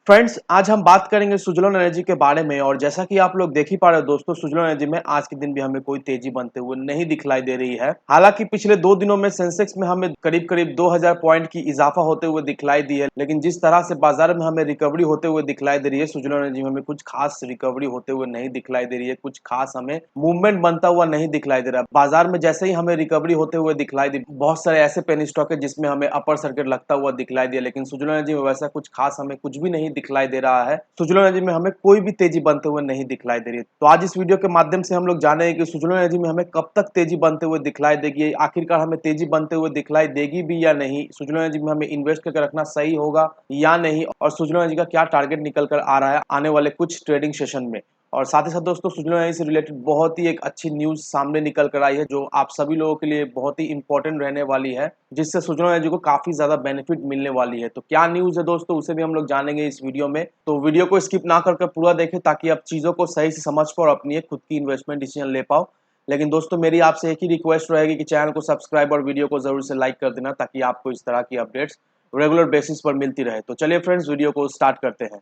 Friends, आज हम बात करेंगे सुज़लोन एनर्जी के बारे में। और जैसा कि आप लोग देख ही पा रहे हो दोस्तों, सुज़लोन एनर्जी में आज के दिन भी हमें कोई तेजी बनते हुए नहीं दिखलाई दे रही है। हालांकि पिछले 2 दिनों में सेंसेक्स में हमें करीब करीब 2000 पॉइंट की इजाफा होते हुए दिखलाई दी है, लेकिन जिस तरह से बाजार में हमें रिकवरी होते हुए दिखलाई दे रही है, सुज़लोन एनर्जी में हमें कुछ खास रिकवरी होते हुए नहीं दिखलाई दे रही है। कुछ खास हमें मूवमेंट बनता हुआ नहीं दिखलाई दे रहा। बाजार में जैसे ही हमें रिकवरी होते हुए दिखलाई दी, बहुत सारे ऐसे पेनी स्टॉक है जिसमें हमें अपर सर्किट लगता हुआ दिखलाई दिया, लेकिन सुज़लोन एनर्जी में वैसा कुछ खास हमें कुछ भी नहीं दिखलाई दे रहा है। सुज़लोन एनर्जी में हमें कोई भी तेजी बनते हुए नहीं दिखलाई दे रही है। तो आज इस वीडियो के माध्यम से हम लोग जानेंगे कि सुज़लोन एनर्जी में हमें कब तक तेजी बनते हुए दिखलाई देगी, आखिरकार हमें तेजी बनते हुए दिखलाई देगी भी या नहीं, सुज़लोन एनर्जी में हमें इन्वेस्ट करके रखना सही होगा या नहीं, और सुज़लोन एनर्जी का क्या टारगेट निकल कर आ रहा है आने वाले कुछ ट्रेडिंग सेशन में। और साथ ही साथ दोस्तों, सुज़लोन एनर्जी से रिलेटेड बहुत ही एक अच्छी न्यूज़ सामने निकल कर आई है, जो आप सभी लोगों के लिए बहुत ही इंपॉर्टेंट रहने वाली है, जिससे सुज़लोन एनर्जी को काफ़ी ज़्यादा बेनिफिट मिलने वाली है। तो क्या न्यूज़ है दोस्तों, उसे भी हम लोग जानेंगे इस वीडियो में। तो वीडियो को स्किप ना करके पूरा देखें, ताकि आप चीज़ों को सही से समझ पाओ और अपनी एक खुद की इन्वेस्टमेंट डिसीजन ले पाओ। लेकिन दोस्तों, मेरी आपसे एक ही रिक्वेस्ट रहेगी कि चैनल को सब्सक्राइब और वीडियो को ज़रूर से लाइक कर देना, ताकि आपको इस तरह की अपडेट्स रेगुलर बेसिस पर मिलती रहे। तो चलिए फ्रेंड्स, वीडियो को स्टार्ट करते हैं।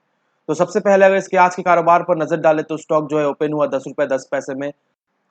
तो सबसे पहले अगर इसके आज के कारोबार पर नजर डालें, तो स्टॉक जो है ओपन हुआ 10 रुपये 10 पैसे में।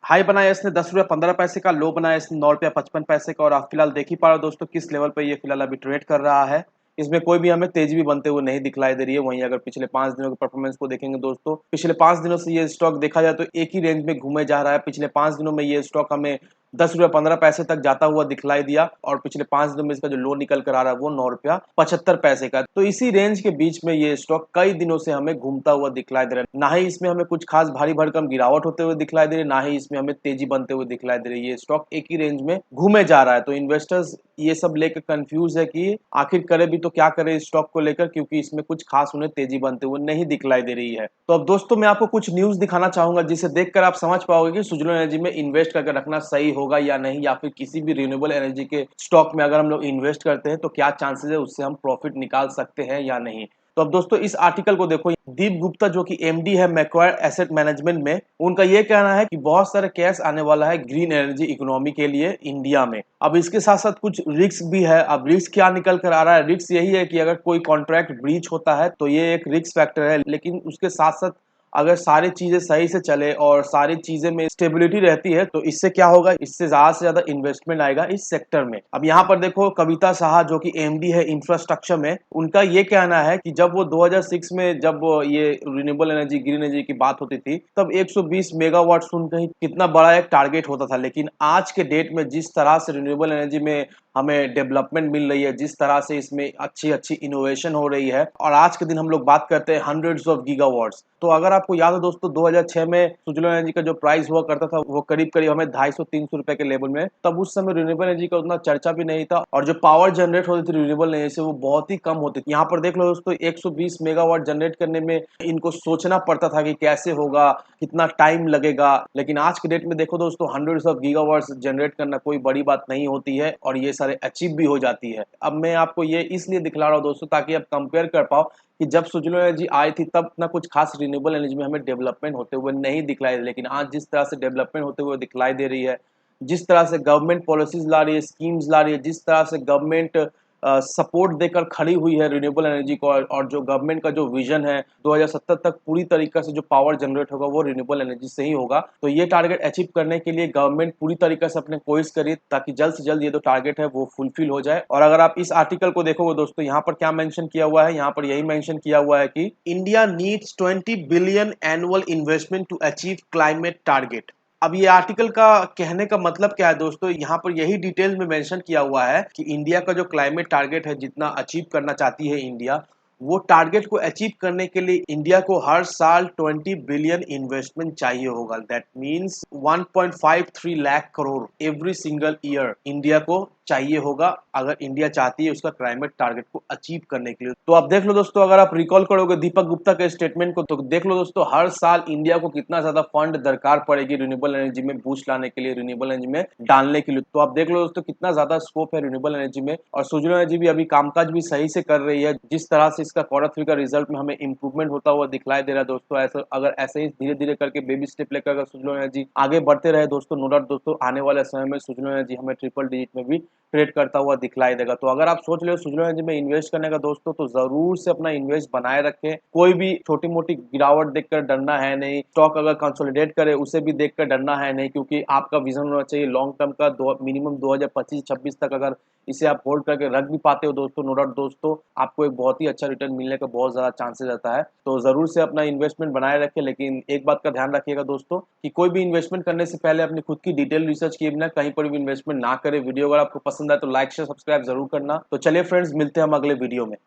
हाई बनाया इसने 10 रुपये 15 पैसे का, लो बनाया इसने 9 रुपये 55 पैसे का। और आप फिलहाल देख ही पा रहे हो दोस्तों, किस लेवल पे ये फिलहाल अभी ट्रेड कर रहा है। इसमें कोई भी हमें तेजी भी बनते हुए नहीं दिखलाई दे रही है। वहीं अगर पिछले 5 दिनों के परफॉर्मेंस को देखेंगे दोस्तों, पिछले 5 दिनों से ये स्टॉक देखा जाए तो एक ही रेंज में घूमे जा रहा है। पिछले 5 दिनों में ये स्टॉक हमें 10 रुपये 15 पैसे तक जाता हुआ दिखलाई दिया, और पिछले 5 दिनों में इसका जो लो निकल कर आ रहा है वो 9 रुपया 75 पैसे का। तो इसी रेंज के बीच में ये स्टॉक कई दिनों से हमें घूमता हुआ दिखलाई दे रहा है। ना ही इसमें हमें कुछ खास भारी भरकम गिरावट होते हुए दिखलाई दे रही है, ना ही इसमें हमें तेजी बनते हुए दिखलाई दे रही है। ये स्टॉक एक ही रेंज में घूमे जा रहा है। तो इन्वेस्टर्स ये सब लेकर कंफ्यूज है कि आखिर करे भी तो क्या करे इस स्टॉक को लेकर, क्योंकि इसमें कुछ खास उन्हें तेजी बनते हुए नहीं दिखलाई दे रही है। तो अब दोस्तों, मैं आपको कुछ न्यूज दिखाना चाहूंगा, जिसे देखकर आप समझ पाओगे कि सुज़लोन एनर्जी में इन्वेस्ट करके रखना सही होगा या नहीं, या फिर किसी भी रिन्यूएबल एनर्जी के स्टॉक में अगर हम लोग इन्वेस्ट करते हैं तो क्या चांसेस है उससे हम प्रॉफिट निकाल सकते हैं या नहीं। तो अब दोस्तों, इस आर्टिकल को देखो। दीप गुप्ता जो कि एमडी है मैक्वायर एसेट मैनेजमेंट में, उनका ये कहना है कि बहुत सारे कैश आने वाला है ग्रीन एनर्जी इकोनॉमी के लिए इंडिया में। अब इसके साथ साथ कुछ रिस्क भी है। अब रिस्क क्या निकल कर आ रहा है? रिस्क यही है कि अगर कोई कॉन्ट्रैक्ट ब्रीच होता है तो ये एक रिस्क फैक्टर है, लेकिन उसके साथ साथ अगर सारी चीजें सही से चले और सारी चीजें में स्टेबिलिटी रहती है, तो इससे क्या होगा, इससे ज्यादा से ज्यादा इन्वेस्टमेंट आएगा इस सेक्टर में। अब यहाँ पर देखो, कविता साहा जो कि एमडी है इंफ्रास्ट्रक्चर में, उनका ये कहना है कि जब वो 2006 में जब ये रिन्यूएबल एनर्जी ग्रीन एनर्जी की बात होती थी, तब 120 मेगावाट सुनकर ही कितना बड़ा एक टारगेट होता था। लेकिन आज के डेट में जिस तरह से रिन्यूएबल एनर्जी में हमें डेवलपमेंट मिल रही है, जिस तरह से इसमें अच्छी अच्छी इनोवेशन हो रही है, और आज के दिन हम लोग बात करते हैं हंड्रेड्स ऑफ गीगावाट्स। तो अगर आपको याद हो दोस्तों, 2006 में सुज़लोन एनर्जी का जो प्राइस हुआ करता था वो करीब करीब हमें 250-300 रुपए के लेवल में, तब उस समय रिन्यूएबल एनर्जी का उतना चर्चा भी नहीं था, और जो पावर जनरेट होती थी रिन्यूएबल एनर्जी से वो बहुत ही कम होती थी। यहाँ पर देख लो दोस्तों, 120 मेगावाट जनरेट करने में इनको सोचना पड़ता था कि कैसे होगा, कितना टाइम लगेगा। लेकिन आज के डेट में देखो दोस्तों, हंड्रेड्स ऑफ गीगावाट्स जनरेट करना कोई बड़ी बात नहीं होती है, और ये सारे अचीव भी हो जाती है। अब मैं आपको ये इसलिए दिखला रहा हूँ दोस्तों, ताकि आप कंपेयर कर पाओ कि जब सुज़लोन एनर्जी आई थी तब ना कुछ खास रिन्यूएबल एनर्जी में हमें डेवलपमेंट होते हुए नहीं दिखलाई, लेकिन आज जिस तरह से डेवलपमेंट होते हुए दिखलाई दे रही है, जिस तरह से गवर्नमेंट पॉलिसीज ला रही है, स्कीम्स ला रही है, जिस तरह से गवर्नमेंट सपोर्ट देकर खड़ी हुई है रिन्यूएबल एनर्जी को, और जो गवर्नमेंट का जो विजन है 2070 तक पूरी तरीके से जो पावर जनरेट होगा वो रिन्यूएबल एनर्जी से ही होगा। तो ये टारगेट अचीव करने के लिए गवर्नमेंट पूरी तरीके से अपने कोशिश करिए, ताकि जल्द से जल्द ये जो टारगेट है वो फुलफिल हो जाए। और अगर आप इस आर्टिकल को देखोगे दोस्तों, यहाँ पर क्या मेंशन किया हुआ है, यहाँ पर यही मेंशन किया हुआ है कि India needs 20 billion annual investment to achieve climate target. अब ये आर्टिकल का कहने का मतलब क्या है दोस्तों, यहाँ पर यही डिटेल में मेंशन किया हुआ है कि इंडिया का जो क्लाइमेट टारगेट है, जितना अचीव करना चाहती है इंडिया, वो टारगेट को अचीव करने के लिए इंडिया को हर साल 20 बिलियन इन्वेस्टमेंट चाहिए होगा। That means 1.53 lakh crore every single year India को चाहिए होगा, अगर इंडिया चाहती है उसका क्लाइमेट टारगेट को अचीव करने के लिए। तो आप देख लो दोस्तों, अगर आप रिकॉल करोगे दीपक गुप्ता के स्टेटमेंट को, तो देख लो दोस्तों, हर साल इंडिया को कितना ज्यादा फंड दरकार पड़ेगी रिन्यूएबल एनर्जी में बूस्ट लाने के लिए, रिन्यूएबल एनर्जी में डालने के लिए। तो आप देख लो दोस्तों, कितना ज्यादा स्कोप है रिन्यूएबल एनर्जी में। और सुज़लोन एनर्जी भी अभी कामकाज भी सही से कर रही है, जिस तरह से इसका क्वार्टर 3 का रिजल्ट में हमें इंप्रूवमेंट होता हुआ दिखलाई दे रहा है दोस्तों। ऐसा अगर ऐसे ही धीरे धीरे करके बेबी स्टेप लेकर सुज़लोन एनर्जी आगे बढ़ते रहे दोस्तों, नो डाउट दोस्तों, आने वाले समय में सुज़लोन एनर्जी हमें ट्रिपल डिजिट में भी ट्रेड करता हुआ दिखलाई देगा। तो अगर आप सोच रहे हो सुजलॉन एनर्जी में इन्वेस्ट करने का दोस्तों, तो जरूर से अपना इन्वेस्ट बनाए रखें। कोई भी छोटी मोटी गिरावट देखकर डरना है नहीं, स्टॉक अगर कंसोलिडेट करे उसे भी देखकर डरना है नहीं, क्योंकि आपका विजन होना चाहिए लॉन्ग टर्म का। मिनिमम 2025-26 तक अगर इसे आप होल्ड करके रख भी पाते हो दोस्तों, नो डाउट दोस्तों, आपको एक बहुत ही अच्छा रिटर्न मिलने का बहुत ज्यादा चांसेस रहता है। तो जरूर से अपना इन्वेस्टमेंट बनाए रखें, लेकिन एक बात का ध्यान रखिएगा दोस्तों कि कोई भी इन्वेस्टमेंट करने से पहले अपनी खुद की डिटेल रिसर्च किए बिना कहीं पर भी इन्वेस्टमेंट ना करें। वीडियो अगर आपको पसंद आए तो लाइक शेयर सब्सक्राइब जरूर करना। तो चलिए फ्रेंड्स, मिलते हैं हम अगले वीडियो में।